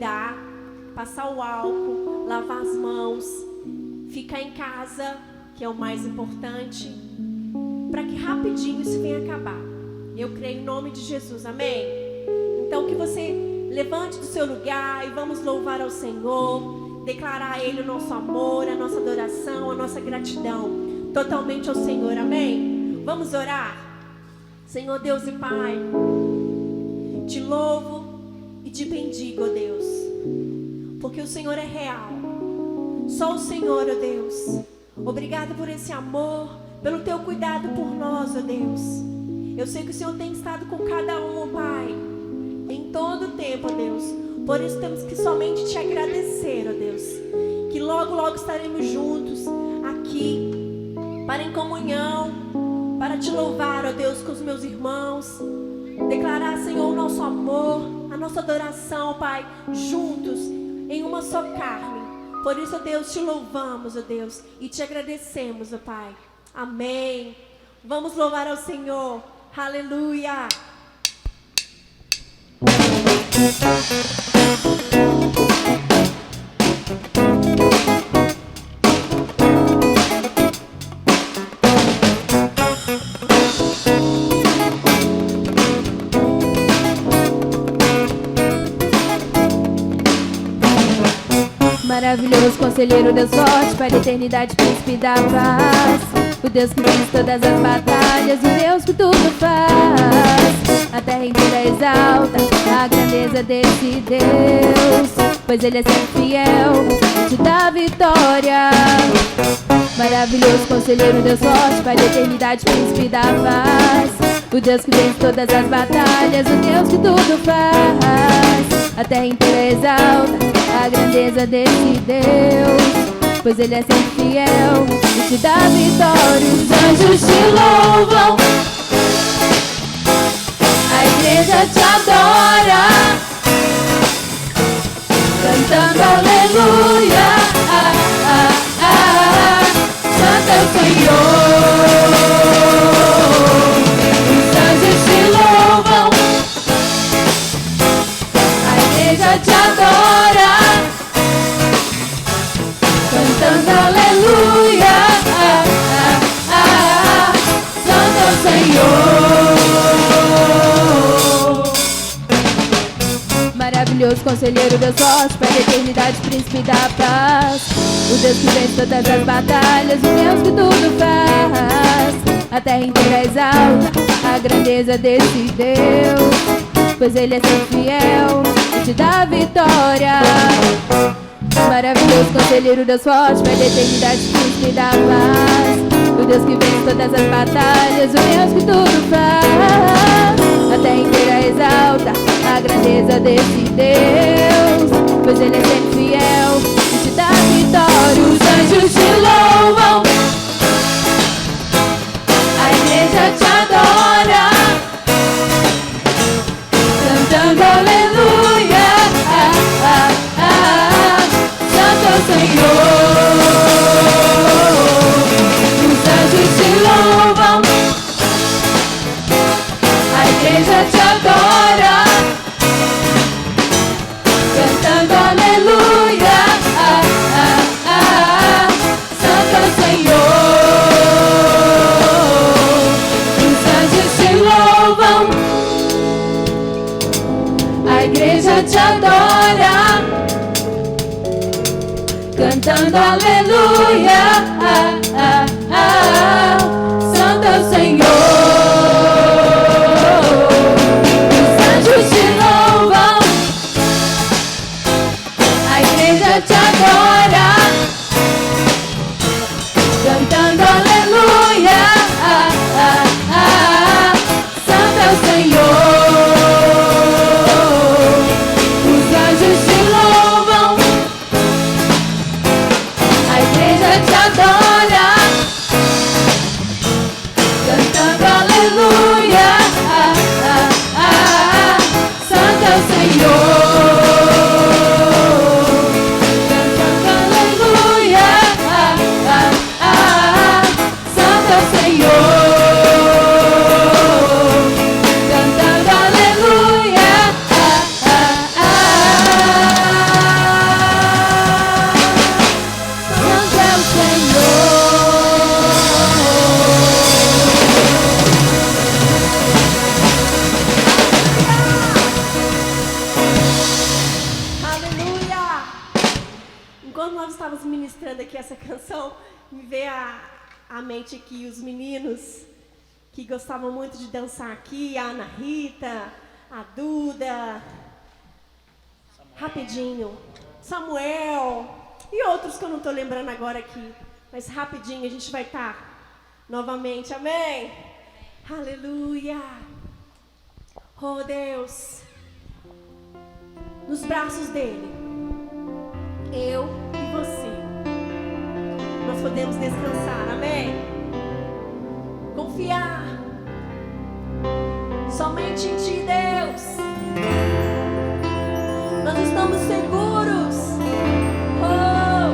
cuidar, passar o álcool, lavar as mãos, ficar em casa, que é o mais importante, para que rapidinho isso venha acabar. Eu creio em nome de Jesus, amém? Então que você levante do seu lugar e vamos louvar ao Senhor, declarar a Ele o nosso amor, a nossa adoração, a nossa gratidão, totalmente ao Senhor, amém? Vamos orar? Senhor Deus e Pai, te louvo e te bendigo, ó Deus, porque o Senhor é real, só o Senhor, ó Deus. Obrigado por esse amor, pelo teu cuidado por nós, ó Deus. Eu sei que o Senhor tem estado com cada um, ó Pai, em todo o tempo, ó Deus. Por isso temos que somente te agradecer, ó Deus, que logo, logo estaremos juntos aqui, para em comunhão, para te louvar, ó Deus, com os meus irmãos, declarar, Senhor, o nosso amor, a nossa adoração, Pai, juntos, em uma só carne. Por isso, ó Deus, te louvamos, ó Deus, e te agradecemos, ó Pai. Amém. Vamos louvar ao Senhor. Aleluia. Maravilhoso conselheiro, Deus forte, Pai da eternidade, príncipe da paz, o Deus que vence todas as batalhas, o Deus que tudo faz. A terra inteira exalta a grandeza desse Deus, pois Ele é sempre fiel, te dá vitória. Maravilhoso conselheiro, Deus forte, Pai da eternidade, príncipe da paz, o Deus que vence todas as batalhas, o Deus que tudo faz. A terra inteira exalta a grandeza desse Deus, pois Ele é sempre fiel e te dá vitória. Os anjos te louvam, a igreja te adora, cantando aleluia, Santo é o Senhor. Os anjos te louvam, a igreja te adora, cantando aleluia, Santo é o Senhor. Maravilhoso conselheiro, Deus forte, Pai da eternidade, príncipe da paz, o Deus que vence todas as batalhas, o Deus que tudo faz. A terra inteira exalta a grandeza desse Deus, pois Ele é sempre fiel e te dá vitória. Maravilhoso conselheiro, Deus forte, Pai da eternidade, príncipe da paz, o Deus que vence todas as batalhas, o Deus que tudo faz. A terra inteira exalta a grandeza desse Deus, pois Ele é sempre fiel e te dá vitória. Os anjos te louvam, a igreja te adora, cantando aleluia, Santo é o Senhor. Os anjos te louvam, a igreja te adora, cantando aleluia, Santo é o Senhor. Os anjos te louvam, a igreja te adora, cantando aleluia, Santo é o Senhor. Os anjos te louvam, a igreja te adora, cantando aleluia, Santo é o Senhor. Os anjos te louvam, a igreja te adora, Quando nós estávamos ministrando aqui essa canção, me veio à mente aqui os meninos que gostavam muito de dançar aqui, a Ana Rita, a Duda, rapidinho, Samuel e outros que eu não estou lembrando agora aqui, mas rapidinho a gente vai estar novamente, amém? Aleluia! Oh Deus, nos braços dele, eu e você, nós podemos descansar, amém? Confiar somente em ti, Deus. Nós estamos seguros. Oh.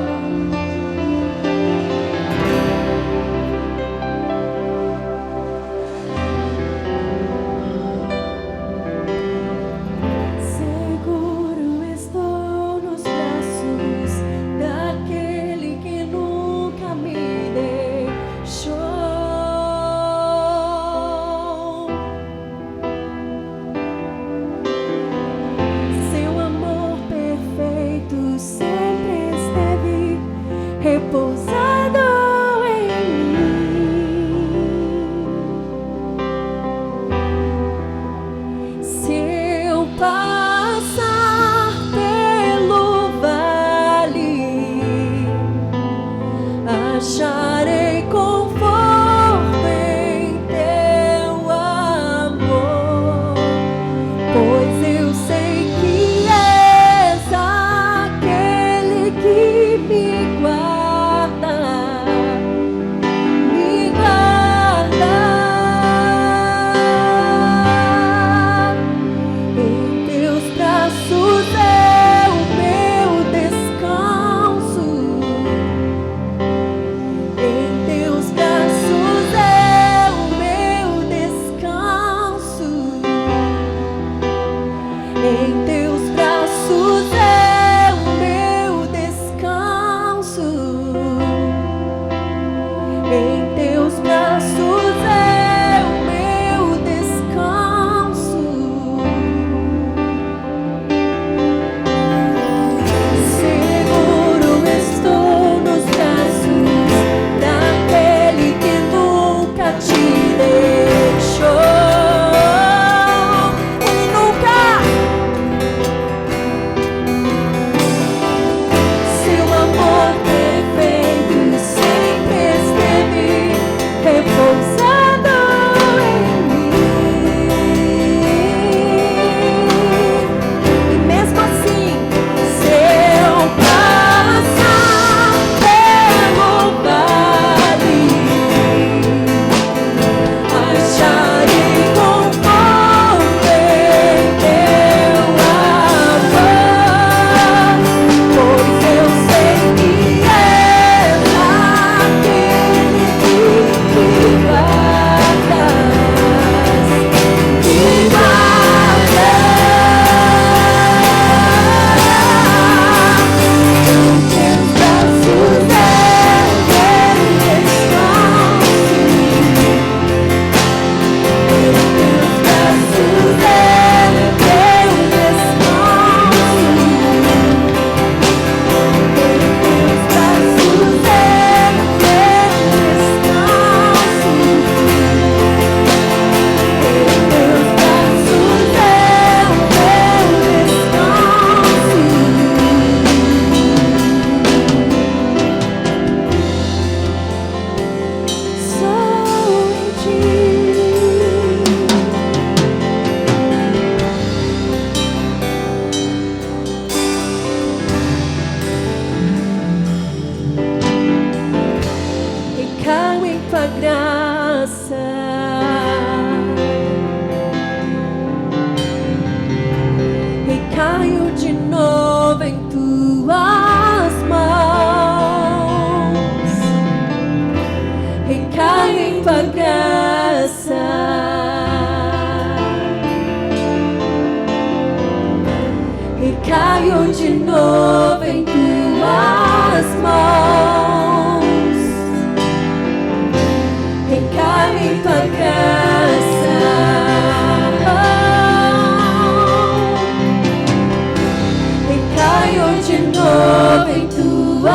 Seguro estou nos braços daquele que nunca me deixou. Repousado em mim. Se eu passar pelo vale, acharei conforto em teu amor, pois eu sei que és aquele que me guarda. Caio de novo em tuas mãos, recaio em tua graça, recaio de novo em tuas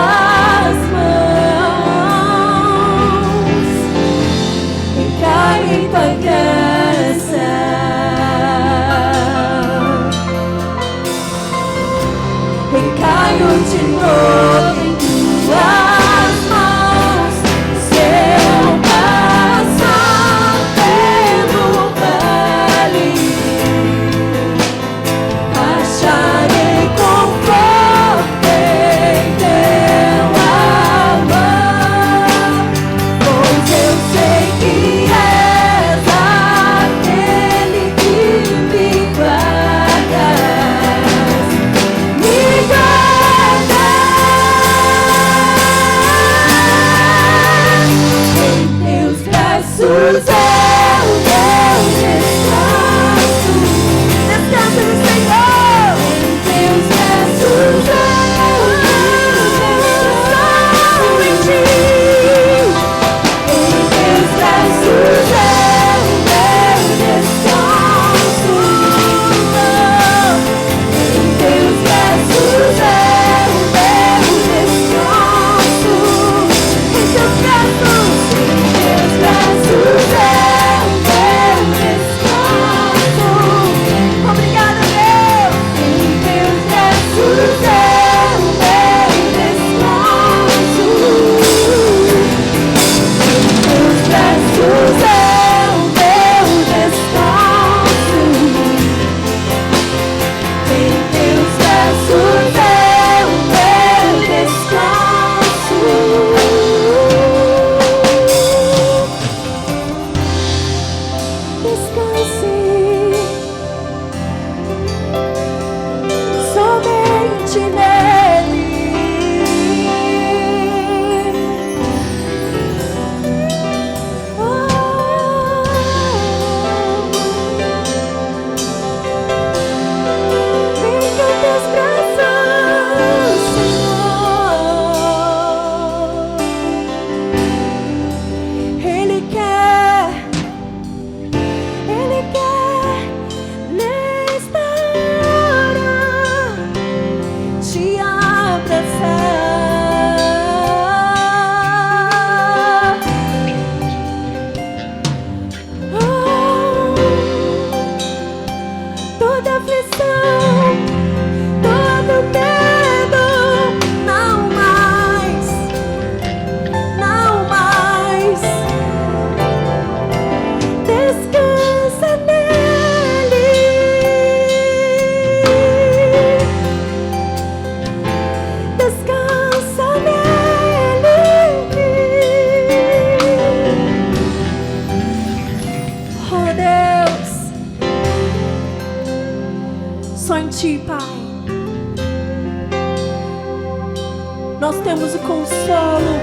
Nós temos o consolo,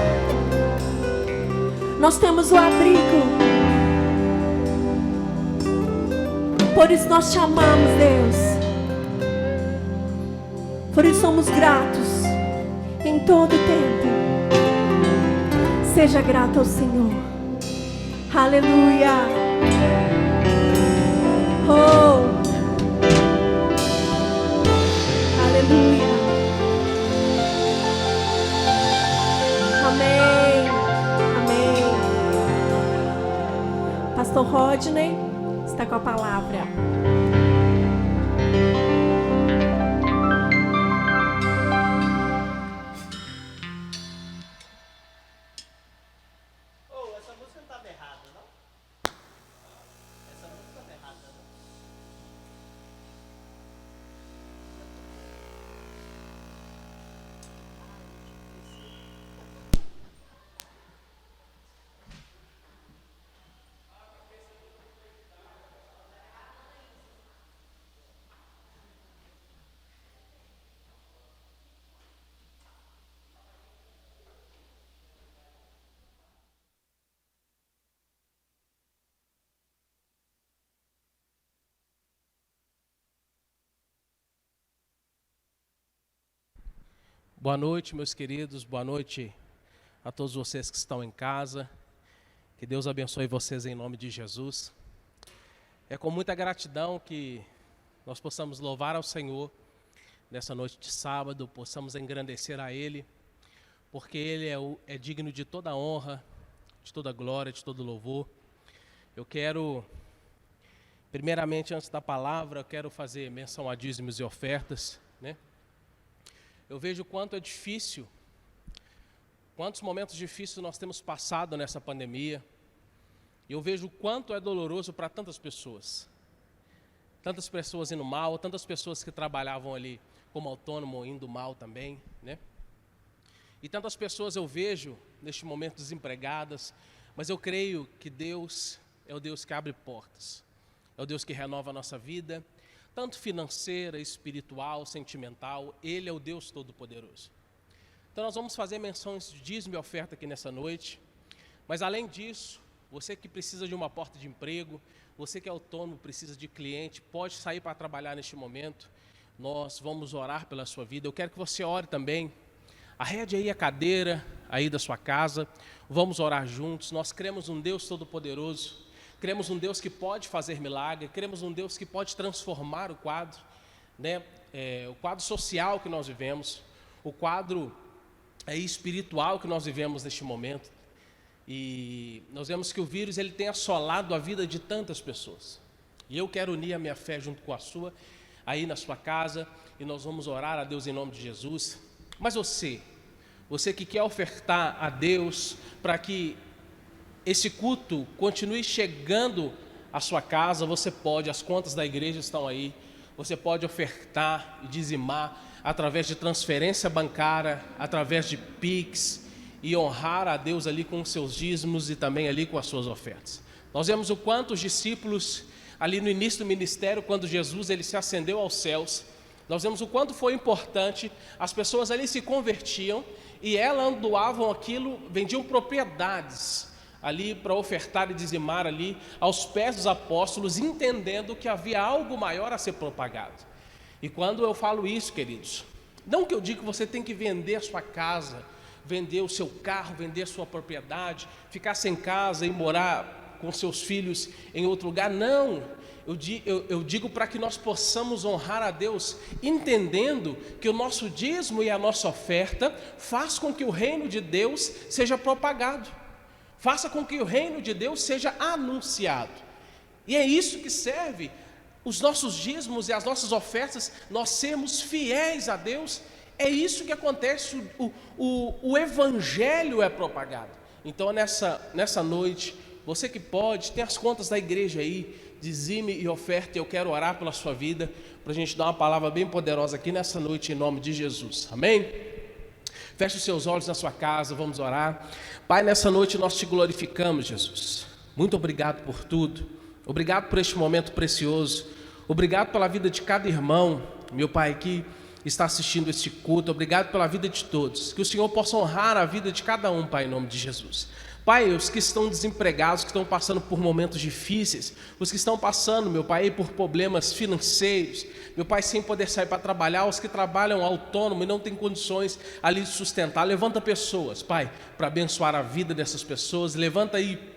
nós temos o abrigo. Por isso nós te amamos, Deus. Por isso somos gratos em todo tempo. Seja grato ao Senhor. Aleluia. Oh, aleluia. Amém. Amém. Pastor Rodney está com a palavra. Boa noite, meus queridos, boa noite a todos vocês que estão em casa. Que Deus abençoe vocês em nome de Jesus. É com muita gratidão que nós possamos louvar ao Senhor nessa noite de sábado, possamos engrandecer a Ele, porque Ele é digno de toda honra, de toda glória, de todo louvor. Eu quero, primeiramente, antes da palavra, eu quero fazer menção a dízimos e ofertas, né? eu vejo o quanto é difícil, quantos momentos difíceis nós temos passado nessa pandemia. E eu vejo o quanto é doloroso para tantas pessoas. Tantas pessoas indo mal, tantas pessoas que trabalhavam ali como autônomo indo mal também, né? E tantas pessoas eu vejo neste momento desempregadas, mas eu creio que Deus é o Deus que abre portas. É o Deus que renova a nossa vida, tanto financeira, espiritual, sentimental. Ele é o Deus Todo-Poderoso. Então nós vamos fazer menções de dízimo e oferta aqui nessa noite. Mas além disso, você que precisa de uma porta de emprego, você que é autônomo, precisa de cliente, pode sair para trabalhar neste momento. Nós vamos orar pela sua vida. Eu quero que você ore também. Arrede aí a cadeira aí da sua casa. Vamos orar juntos. Nós cremos um Deus Todo-Poderoso. Cremos um Deus que pode fazer milagre. Cremos um Deus que pode transformar o quadro, né? O quadro social que nós vivemos, o quadro espiritual que nós vivemos neste momento. E nós vemos que o vírus ele tem assolado a vida de tantas pessoas. E eu quero unir a minha fé junto com a sua, aí na sua casa, e nós vamos orar a Deus em nome de Jesus. Mas você que quer ofertar a Deus para que esse culto continue chegando à sua casa, você pode, as contas da igreja estão aí, você pode ofertar e dizimar através de transferência bancária, através de Pix, e honrar a Deus ali com os seus dízimos e também ali com as suas ofertas. Nós vemos o quanto os discípulos, ali no início do ministério, quando Jesus ele se ascendeu aos céus, nós vemos o quanto foi importante, as pessoas ali se convertiam e elas doavam aquilo, vendiam propriedades ali para ofertar e dizimar ali aos pés dos apóstolos, entendendo que havia algo maior a ser propagado. E quando eu falo isso, queridos, não que eu diga que você tem que vender a sua casa, vender o seu carro, vender a sua propriedade, ficar sem casa e morar com seus filhos em outro lugar. Não, eu digo para que nós possamos honrar a Deus, entendendo que o nosso dízimo e a nossa oferta faz com que o reino de Deus seja propagado, faça com que o reino de Deus seja anunciado. E é isso que serve os nossos dízimos e as nossas ofertas, nós sermos fiéis a Deus. É isso que acontece, o evangelho é propagado. Então nessa noite, você que pode, tem as contas da igreja aí, dizime e oferta, eu quero orar pela sua vida, para a gente dar uma palavra bem poderosa aqui nessa noite, em nome de Jesus, amém? Feche os seus olhos na sua casa, vamos orar. Pai, nessa noite nós te glorificamos, Jesus. Muito obrigado por tudo, obrigado por este momento precioso, obrigado pela vida de cada irmão, meu Pai, que está assistindo este culto, obrigado pela vida de todos, que o Senhor possa honrar a vida de cada um, Pai, em nome de Jesus. Pai, os que estão desempregados, que estão passando por momentos difíceis, os que estão passando, meu Pai, por problemas financeiros, meu Pai, sem poder sair para trabalhar, os que trabalham autônomo e não têm condições ali de sustentar, levanta pessoas, Pai, para abençoar a vida dessas pessoas, levanta aí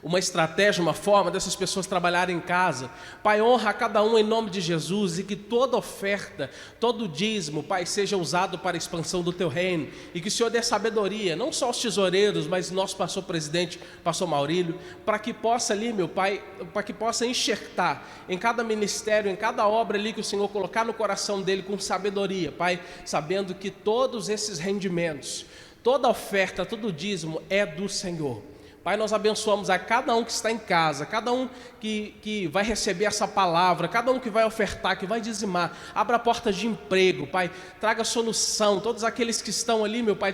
uma estratégia, uma forma dessas pessoas trabalharem em casa. Pai, honra a cada um em nome de Jesus, e que toda oferta, todo dízimo, Pai, seja usado para a expansão do Teu reino, e que o Senhor dê sabedoria, não só aos tesoureiros, mas nosso pastor presidente, pastor Maurílio, para que possa ali, meu Pai, para que possa enxertar em cada ministério, em cada obra ali que o Senhor colocar no coração dele com sabedoria, Pai, sabendo que todos esses rendimentos, toda oferta, todo dízimo é do Senhor. Pai, nós abençoamos a cada um que está em casa, cada um que vai receber essa palavra, cada um que vai ofertar, que vai dizimar. Abra portas de emprego, Pai, traga solução. Todos aqueles que estão ali, meu Pai,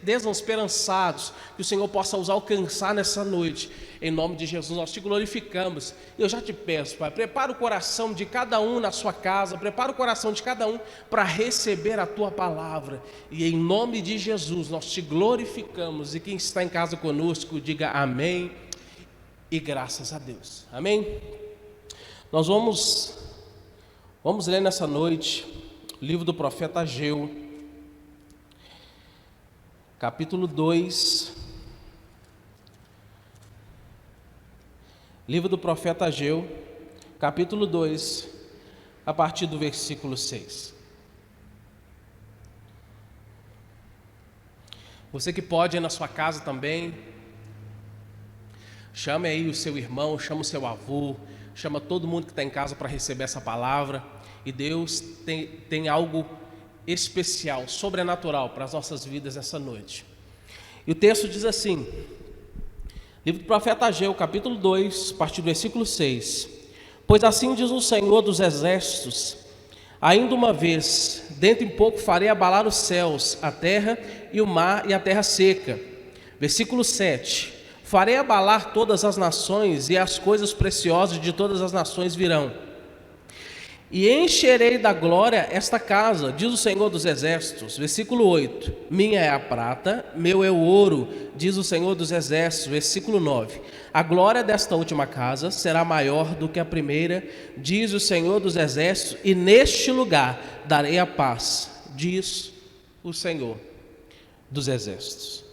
desesperançados, que o Senhor possa os alcançar nessa noite. Em nome de Jesus, nós te glorificamos. Eu já te peço, Pai, prepara o coração de cada um na sua casa, prepara o coração de cada um para receber a Tua palavra. E em nome de Jesus, nós te glorificamos. E quem está em casa conosco, diga amém e graças a Deus. Amém? Nós vamos ler nessa noite o livro do profeta Ageu, capítulo 2. Livro do profeta Ageu, capítulo 2, a partir do versículo 6. Você que pode ir na sua casa também, chame aí o seu irmão, chama o seu avô, chama todo mundo que está em casa para receber essa palavra. E Deus tem algo especial, sobrenatural para as nossas vidas essa noite. E o texto diz assim, livro do profeta Ageu, capítulo 2, a partir do versículo 6. Pois assim diz o Senhor dos Exércitos, ainda uma vez, dentro em pouco farei abalar os céus, a terra e o mar e a terra seca. Versículo 7. Farei abalar todas as nações e as coisas preciosas de todas as nações virão. E encherei da glória esta casa, diz o Senhor dos Exércitos. Versículo 8. Minha é a prata, meu é o ouro, diz o Senhor dos Exércitos. Versículo 9. A glória desta última casa será maior do que a primeira, diz o Senhor dos Exércitos, e neste lugar darei a paz, diz o Senhor dos Exércitos.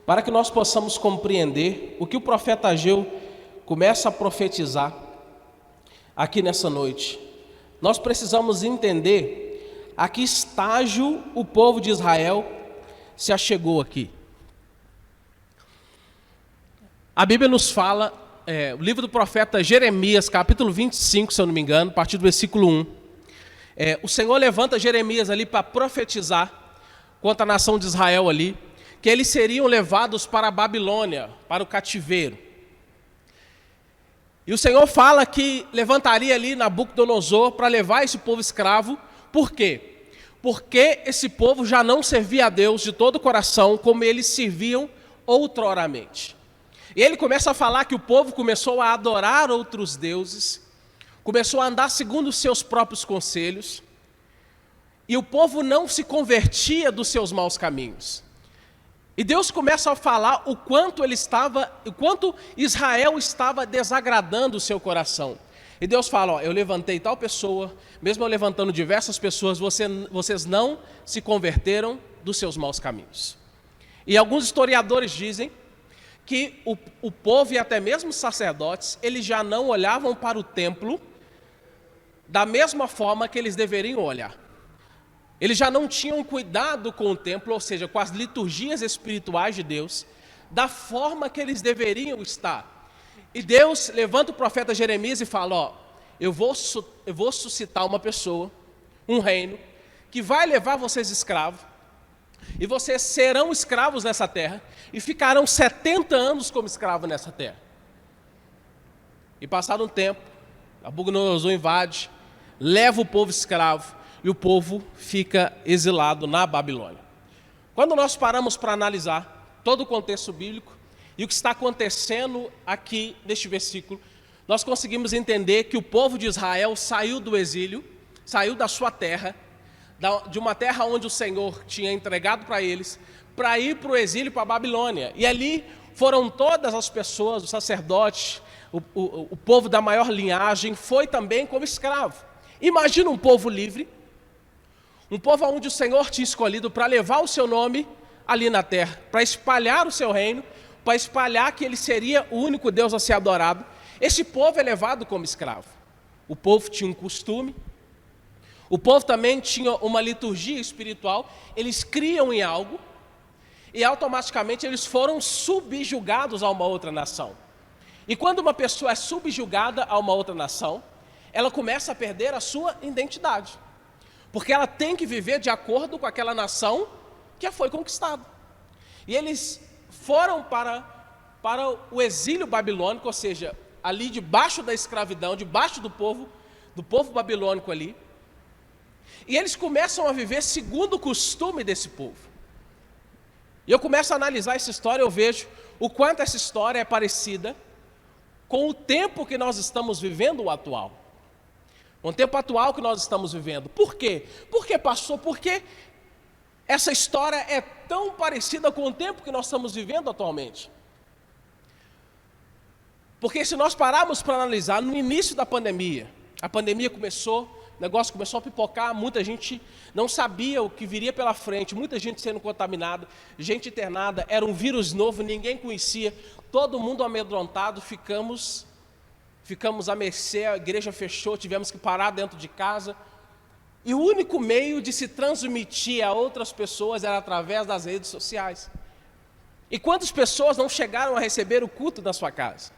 Para que nós possamos compreender o que o profeta Ageu começa a profetizar aqui nessa noite, nós precisamos entender a que estágio o povo de Israel se achegou aqui. A Bíblia nos fala, o livro do profeta Jeremias, capítulo 25, se eu não me engano, a partir do versículo 1. O Senhor levanta Jeremias ali para profetizar contra a nação de Israel ali, que eles seriam levados para a Babilônia, para o cativeiro. E o Senhor fala que levantaria ali Nabucodonosor para levar esse povo escravo. Por quê? Porque esse povo já não servia a Deus de todo o coração como eles serviam outroramente. E ele começa a falar que o povo começou a adorar outros deuses, começou a andar segundo os seus próprios conselhos, e o povo não se convertia dos seus maus caminhos. E Deus começa a falar o quanto Israel estava desagradando o seu coração. E Deus fala, eu levantei tal pessoa, mesmo eu levantando diversas pessoas, vocês não se converteram dos seus maus caminhos. E alguns historiadores dizem que o povo e até mesmo os sacerdotes, eles já não olhavam para o templo da mesma forma que eles deveriam olhar. Eles já não tinham cuidado com o templo, ou seja, com as liturgias espirituais de Deus, da forma que eles deveriam estar. E Deus levanta o profeta Jeremias e fala, eu vou suscitar uma pessoa, um reino, que vai levar vocês escravos, e vocês serão escravos nessa terra, e ficarão 70 anos como escravos nessa terra. E passado um tempo, Nabucodonosor invade, leva o povo escravo, e o povo fica exilado na Babilônia. Quando nós paramos para analisar todo o contexto bíblico e o que está acontecendo aqui neste versículo, nós conseguimos entender que o povo de Israel saiu do exílio, saiu da sua terra, de uma terra onde o Senhor tinha entregado para eles, para ir para o exílio, para a Babilônia. E ali foram todas as pessoas, os sacerdotes, o povo da maior linhagem, foi também como escravo. Imagina um povo livre, um povo onde o Senhor tinha escolhido para levar o seu nome ali na terra, para espalhar o seu reino, para espalhar que ele seria o único Deus a ser adorado. Esse povo é levado como escravo. O povo tinha um costume, o povo também tinha uma liturgia espiritual, eles criam em algo e automaticamente eles foram subjugados a uma outra nação. E quando uma pessoa é subjugada a uma outra nação, ela começa a perder a sua identidade. Porque ela tem que viver de acordo com aquela nação que foi conquistada. E eles foram para o exílio babilônico, ou seja, ali debaixo da escravidão, debaixo do povo babilônico ali. E eles começam a viver segundo o costume desse povo. E eu começo a analisar essa história, eu vejo o quanto essa história é parecida com o tempo que nós estamos vivendo, o atual. O tempo atual que nós estamos vivendo. Por quê? Porque passou, porque essa história é tão parecida com o tempo que nós estamos vivendo atualmente. Porque se nós pararmos para analisar, no início da pandemia, a pandemia começou, o negócio começou a pipocar, muita gente não sabia o que viria pela frente, muita gente sendo contaminada, gente internada, era um vírus novo, ninguém conhecia, todo mundo amedrontado, ficamos à mercê, a igreja fechou, tivemos que parar dentro de casa. E o único meio de se transmitir a outras pessoas era através das redes sociais. E quantas pessoas não chegaram a receber o culto na sua casa?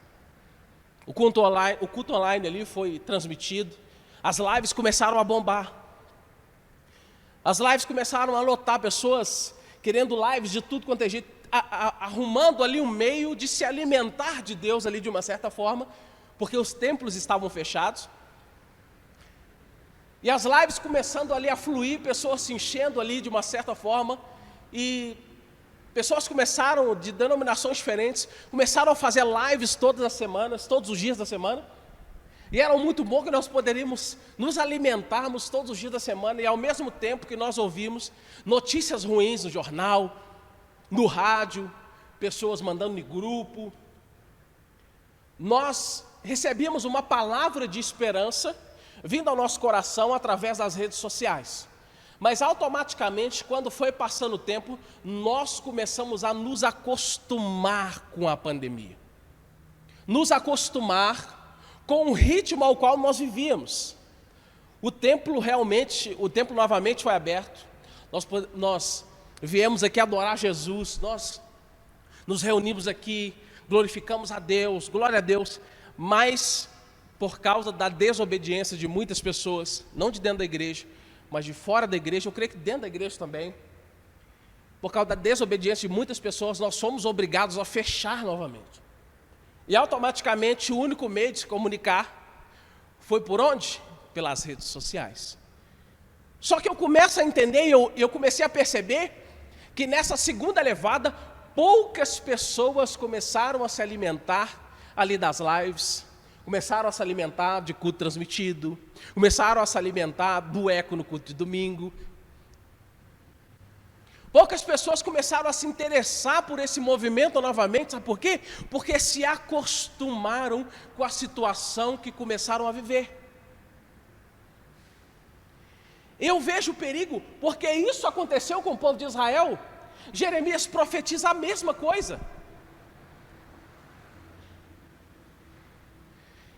O culto online ali foi transmitido, as lives começaram a bombar. As lives começaram a lotar, pessoas querendo lives de tudo quanto é jeito, arrumando ali um meio de se alimentar de Deus ali de uma certa forma, porque os templos estavam fechados. E as lives começando ali a fluir, pessoas se enchendo ali de uma certa forma, e pessoas começaram, de denominações diferentes, começaram a fazer lives todas as semanas, todos os dias da semana. E era muito bom que nós poderíamos nos alimentarmos todos os dias da semana, e ao mesmo tempo que nós ouvimos notícias ruins no jornal, no rádio, pessoas mandando em grupo, nós recebíamos uma palavra de esperança vindo ao nosso coração através das redes sociais. Mas automaticamente, quando foi passando o tempo, nós começamos a nos acostumar com a pandemia. Nos acostumar com o ritmo ao qual nós vivíamos. O templo novamente foi aberto. Nós viemos aqui adorar Jesus, nós nos reunimos aqui, glorificamos a Deus, glória a Deus, mas por causa da desobediência de muitas pessoas, não de dentro da igreja, mas de fora da igreja, eu creio que dentro da igreja também, por causa da desobediência de muitas pessoas, nós somos obrigados a fechar novamente. E automaticamente o único meio de se comunicar foi por onde? Pelas redes sociais. Só que eu começo a entender, eu comecei a perceber que nessa segunda levada, poucas pessoas começaram a se alimentar ali das lives, começaram a se alimentar de culto transmitido, começaram a se alimentar do eco no culto de domingo. Poucas pessoas começaram a se interessar por esse movimento novamente, sabe por quê? Porque se acostumaram com a situação que começaram a viver. Eu vejo o perigo, porque isso aconteceu com o povo de Israel. Jeremias profetiza a mesma coisa.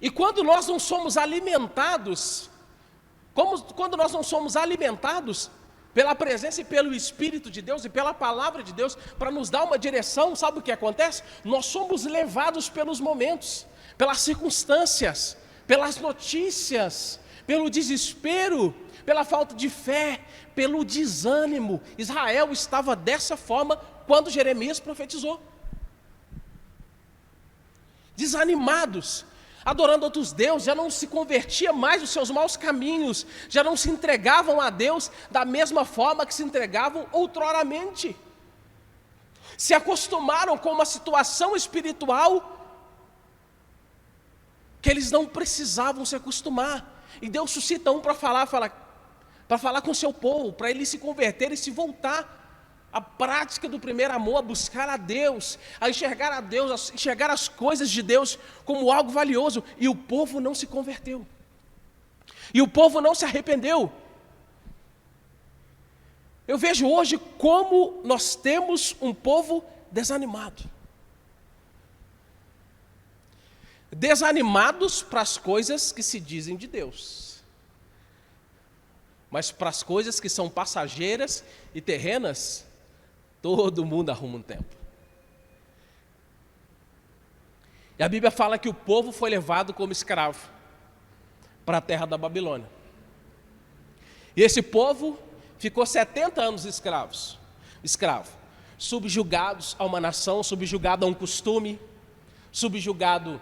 E quando nós não somos alimentados, quando nós não somos alimentados pela presença e pelo Espírito de Deus e pela palavra de Deus, para nos dar uma direção, sabe o que acontece? Nós somos levados pelos momentos, pelas circunstâncias, pelas notícias, pelo desespero, pela falta de fé, pelo desânimo. Israel estava dessa forma quando Jeremias profetizou. Desanimados, adorando outros deuses, já não se convertia mais dos seus maus caminhos, já não se entregavam a Deus da mesma forma que se entregavam outroramente. Se acostumaram com uma situação espiritual que eles não precisavam se acostumar. E Deus suscita um para falar com o seu povo, para ele se converter e se voltar à prática do primeiro amor, a buscar a Deus, a enxergar a enxergar as coisas de Deus como algo valioso. E o povo não se converteu. E o povo não se arrependeu. Eu vejo hoje como nós temos um povo desanimado. Desanimados para as coisas que se dizem de Deus, mas para as coisas que são passageiras e terrenas, todo mundo arruma um tempo. E a Bíblia fala que o povo foi levado como escravo para a terra da Babilônia. E esse povo ficou 70 anos escravo, subjugados a uma nação, subjugado a um costume, subjugado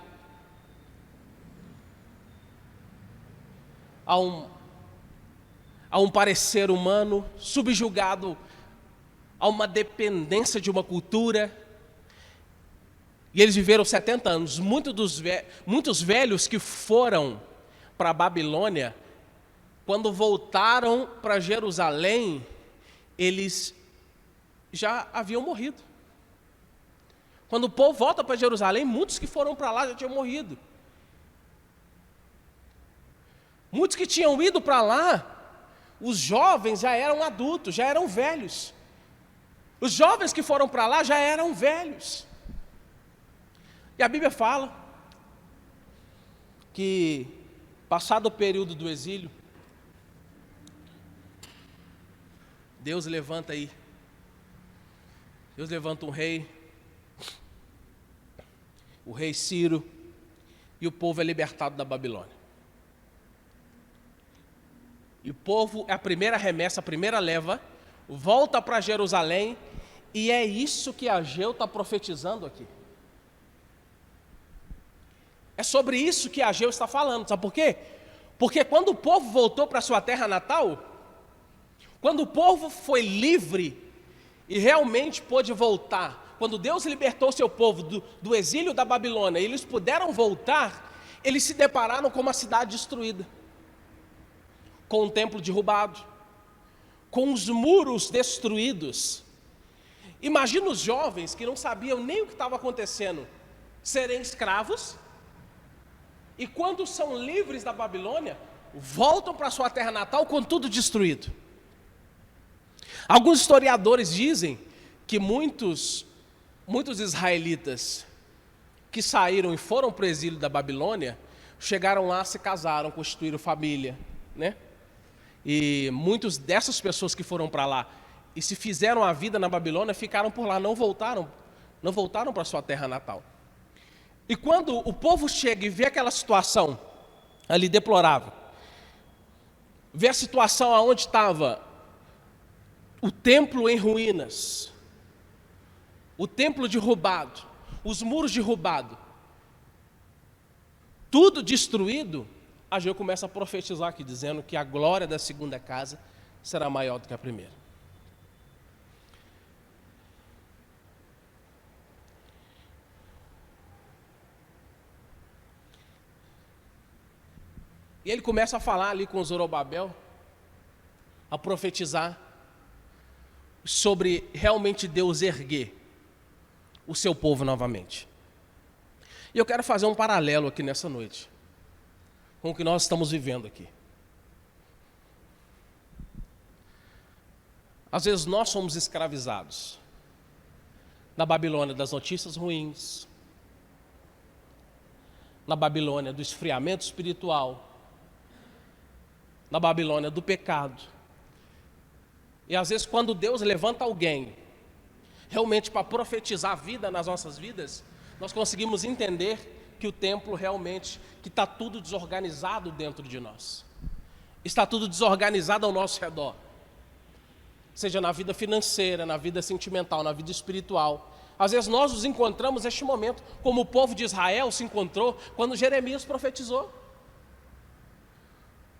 a um parecer humano, subjugado a uma dependência de uma cultura. E eles viveram 70 anos. Muitos velhos que foram para a Babilônia, quando voltaram para Jerusalém, eles já haviam morrido. Quando o povo volta para Jerusalém, muitos que foram para lá já tinham morrido. Muitos que tinham ido para lá, os jovens já eram adultos, já eram velhos. Os jovens que foram para lá já eram velhos. E a Bíblia fala que, passado o período do exílio, Deus levanta um rei, o rei Ciro, e o povo é libertado da Babilônia. E o povo, a primeira remessa, a primeira leva, volta para Jerusalém, e é isso que Ageu está profetizando aqui. É sobre isso que Ageu está falando, sabe por quê? Porque quando o povo voltou para sua terra natal, quando o povo foi livre e realmente pôde voltar, quando Deus libertou seu povo do exílio da Babilônia, e eles puderam voltar, eles se depararam com uma cidade destruída, com um templo derrubado, com os muros destruídos. Imagina os jovens que não sabiam nem o que estava acontecendo, serem escravos, e quando são livres da Babilônia, voltam para sua terra natal com tudo destruído. Alguns historiadores dizem que muitos israelitas que saíram e foram para o exílio da Babilônia, chegaram lá, se casaram, constituíram família, né? E muitas dessas pessoas que foram para lá e se fizeram a vida na Babilônia, ficaram por lá, não voltaram para sua terra natal. E quando o povo chega e vê aquela situação ali deplorável, vê a situação aonde estava o templo em ruínas, o templo derrubado, os muros derrubados, tudo destruído, Ageu começa a profetizar aqui, dizendo que a glória da segunda casa será maior do que a primeira. E ele começa a falar ali com Zorobabel, a profetizar sobre realmente Deus erguer o seu povo novamente. E eu quero fazer um paralelo aqui nessa noite, com o que nós estamos vivendo aqui. Às vezes nós somos escravizados na Babilônia das notícias ruins, na Babilônia do esfriamento espiritual, na Babilônia do pecado. E às vezes quando Deus levanta alguém realmente para profetizar a vida nas nossas vidas, nós conseguimos entender que o templo realmente, que está tudo desorganizado dentro de nós. Está tudo desorganizado ao nosso redor. Seja na vida financeira, na vida sentimental, na vida espiritual. Às vezes nós nos encontramos neste momento, como o povo de Israel se encontrou quando Jeremias profetizou.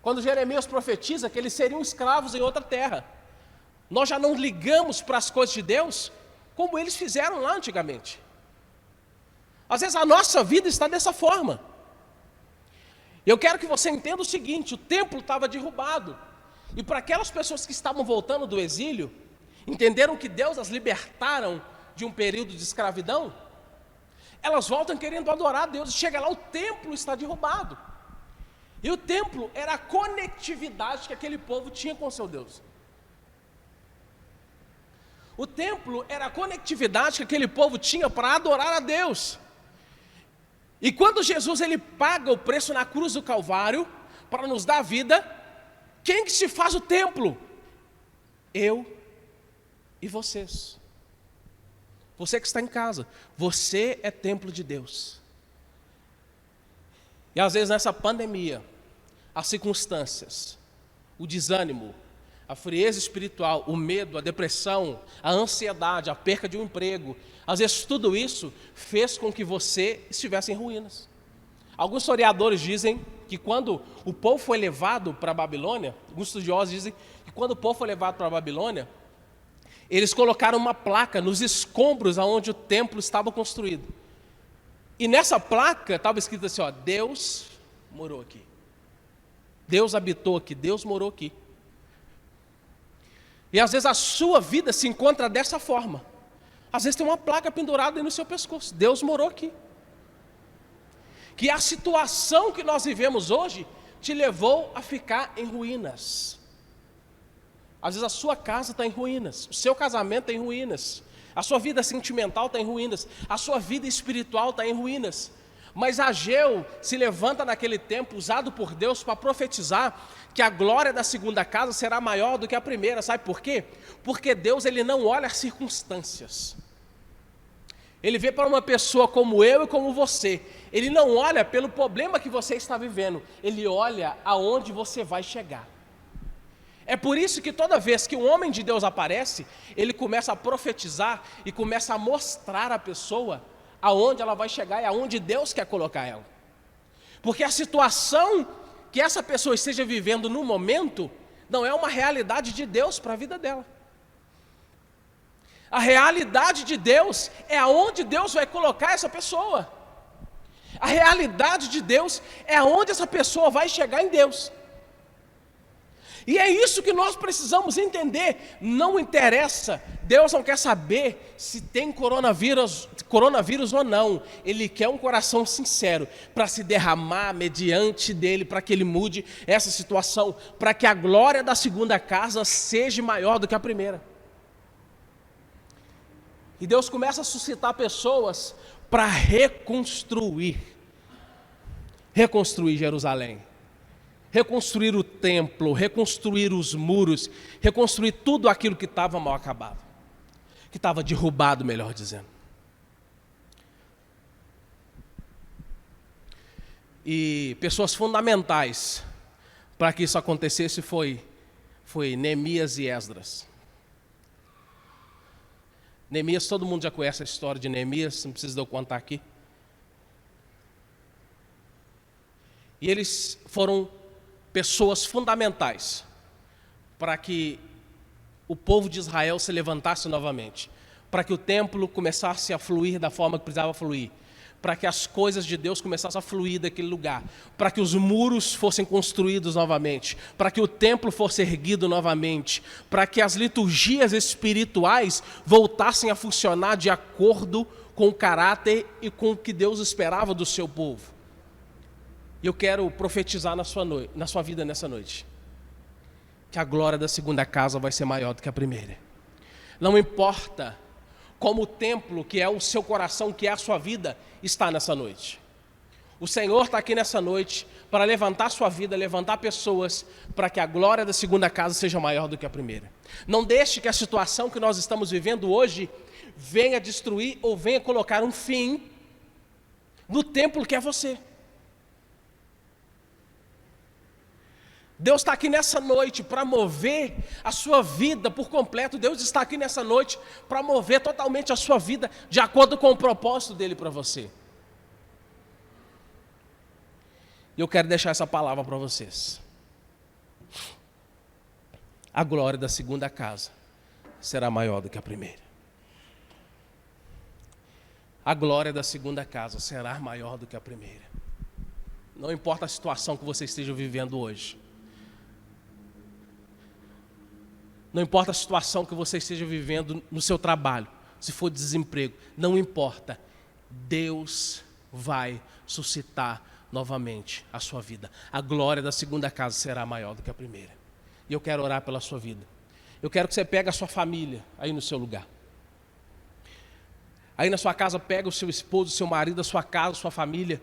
Quando Jeremias profetiza que eles seriam escravos em outra terra. Nós já não ligamos para as coisas de Deus como eles fizeram lá antigamente. Às vezes a nossa vida está dessa forma. Eu quero que você entenda o seguinte: o templo estava derrubado. E para aquelas pessoas que estavam voltando do exílio, entenderam que Deus as libertaram de um período de escravidão, elas voltam querendo adorar a Deus. Chega lá, o templo está derrubado. E o templo era a conectividade que aquele povo tinha com o seu Deus. O templo era a conectividade que aquele povo tinha para adorar a Deus. E quando Jesus ele paga o preço na cruz do Calvário para nos dar vida, quem que se faz o templo? Eu e vocês. Você que está em casa, você é templo de Deus. E às vezes nessa pandemia, as circunstâncias, o desânimo, a frieza espiritual, o medo, a depressão, a ansiedade, a perca de um emprego, às vezes tudo isso fez com que você estivesse em ruínas. Alguns historiadores dizem que quando o povo foi levado para a Babilônia, alguns estudiosos dizem que quando o povo foi levado para a Babilônia, eles colocaram uma placa nos escombros onde o templo estava construído. E nessa placa estava escrito assim, ó, Deus morou aqui. Deus habitou aqui, Deus morou aqui. E às vezes a sua vida se encontra dessa forma. Às vezes tem uma placa pendurada aí no seu pescoço, Deus morou aqui. Que a situação que nós vivemos hoje te levou a ficar em ruínas. Às vezes a sua casa está em ruínas, o seu casamento está em ruínas, a sua vida sentimental está em ruínas, a sua vida espiritual está em ruínas. Mas Ageu se levanta naquele tempo, usado por Deus para profetizar que a glória da segunda casa será maior do que a primeira. Sabe por quê? Porque Deus ele não olha as circunstâncias. Ele vê para uma pessoa como eu e como você. Ele não olha pelo problema que você está vivendo. Ele olha aonde você vai chegar. É por isso que toda vez que um homem de Deus aparece, ele começa a profetizar e começa a mostrar à pessoa aonde ela vai chegar e aonde Deus quer colocar ela. Porque a situação que essa pessoa esteja vivendo no momento não é uma realidade de Deus para a vida dela. A realidade de Deus é aonde Deus vai colocar essa pessoa. A realidade de Deus é aonde essa pessoa vai chegar em Deus. E é isso que nós precisamos entender. Não interessa, Deus não quer saber se tem coronavírus ou não. Ele quer um coração sincero para se derramar mediante dele, para que ele mude essa situação, para que a glória da segunda casa seja maior do que a primeira. E Deus começa a suscitar pessoas para reconstruir Jerusalém. Reconstruir o templo, reconstruir os muros, reconstruir tudo aquilo que estava mal acabado, que estava derrubado, melhor dizendo. E pessoas fundamentais para que isso acontecesse foi Neemias e Esdras. Neemias, todo mundo já conhece a história de Neemias, não precisa eu contar aqui. E eles foram pessoas fundamentais para que o povo de Israel se levantasse novamente, para que o templo começasse a fluir da forma que precisava fluir, para que as coisas de Deus começassem a fluir daquele lugar, para que os muros fossem construídos novamente, para que o templo fosse erguido novamente, para que as liturgias espirituais voltassem a funcionar de acordo com o caráter e com o que Deus esperava do seu povo. E eu quero profetizar na sua vida nessa noite, que a glória da segunda casa vai ser maior do que a primeira. Não importa como o templo, que é o seu coração, que é a sua vida, está nessa noite. O Senhor está aqui nessa noite para levantar a sua vida, levantar pessoas, para que a glória da segunda casa seja maior do que a primeira. Não deixe que a situação que nós estamos vivendo hoje venha destruir ou venha colocar um fim no templo que é você. Deus está aqui nessa noite para mover a sua vida por completo. Deus está aqui nessa noite para mover totalmente a sua vida de acordo com o propósito dele para você. E eu quero deixar essa palavra para vocês. A glória da segunda casa será maior do que a primeira. A glória da segunda casa será maior do que a primeira. Não importa a situação que você esteja vivendo hoje. Não importa a situação que você esteja vivendo no seu trabalho, se for desemprego, não importa. Deus vai suscitar novamente a sua vida. A glória da segunda casa será maior do que a primeira. E eu quero orar pela sua vida. Eu quero que você pegue a sua família aí no seu lugar. Aí na sua casa, pega o seu esposo, o seu marido, a sua casa, a sua família.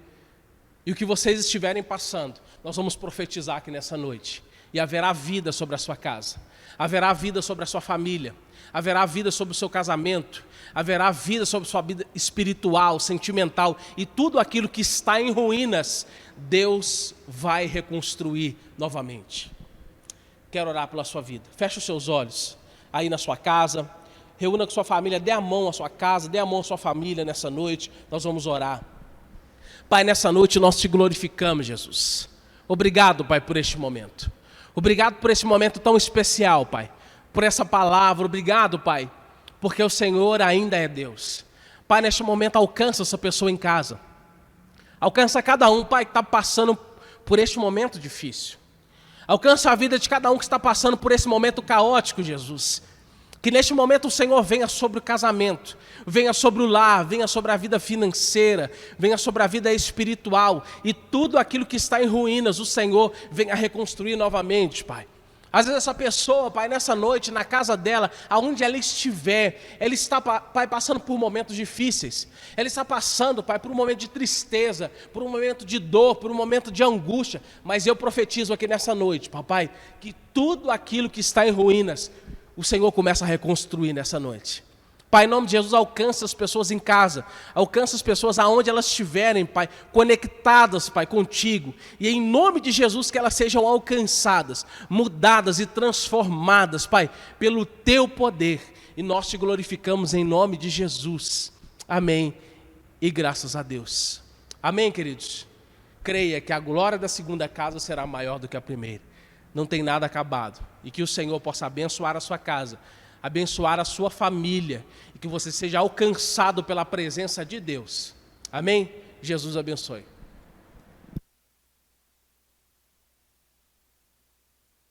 E o que vocês estiverem passando, nós vamos profetizar aqui nessa noite. E haverá vida sobre a sua casa, haverá vida sobre a sua família, haverá vida sobre o seu casamento, haverá vida sobre a sua vida espiritual, sentimental, e tudo aquilo que está em ruínas, Deus vai reconstruir novamente. Quero orar pela sua vida. Feche os seus olhos aí na sua casa, reúna com sua família, dê a mão à sua casa, dê a mão à sua família nessa noite, nós vamos orar. Pai, nessa noite nós te glorificamos, Jesus. Obrigado, Pai, por este momento. Obrigado por esse momento tão especial, Pai, por essa palavra. Obrigado, Pai, porque o Senhor ainda é Deus. Pai, neste momento alcança essa pessoa em casa. Alcança cada um, Pai, que está passando por este momento difícil. Alcança a vida de cada um que está passando por esse momento caótico, Jesus. Que neste momento o Senhor venha sobre o casamento, venha sobre o lar, venha sobre a vida financeira, venha sobre a vida espiritual, e tudo aquilo que está em ruínas, o Senhor venha reconstruir novamente, Pai. Às vezes essa pessoa, Pai, nessa noite, na casa dela, aonde ela estiver, ela está, Pai, passando por momentos difíceis. Ela está passando, Pai, por um momento de tristeza, por um momento de dor, por um momento de angústia. Mas eu profetizo aqui nessa noite, Papai, que tudo aquilo que está em ruínas, o Senhor começa a reconstruir nessa noite. Pai, em nome de Jesus, alcança as pessoas em casa, alcança as pessoas aonde elas estiverem, Pai, conectadas, Pai, contigo. E em nome de Jesus, que elas sejam alcançadas, mudadas e transformadas, Pai, pelo Teu poder. E nós Te glorificamos em nome de Jesus. Amém. E graças a Deus. Amém, queridos? Creia que a glória da segunda casa será maior do que a primeira. Não tem nada acabado. E que o Senhor possa abençoar a sua casa, abençoar a sua família, e que você seja alcançado pela presença de Deus. Amém? Jesus abençoe.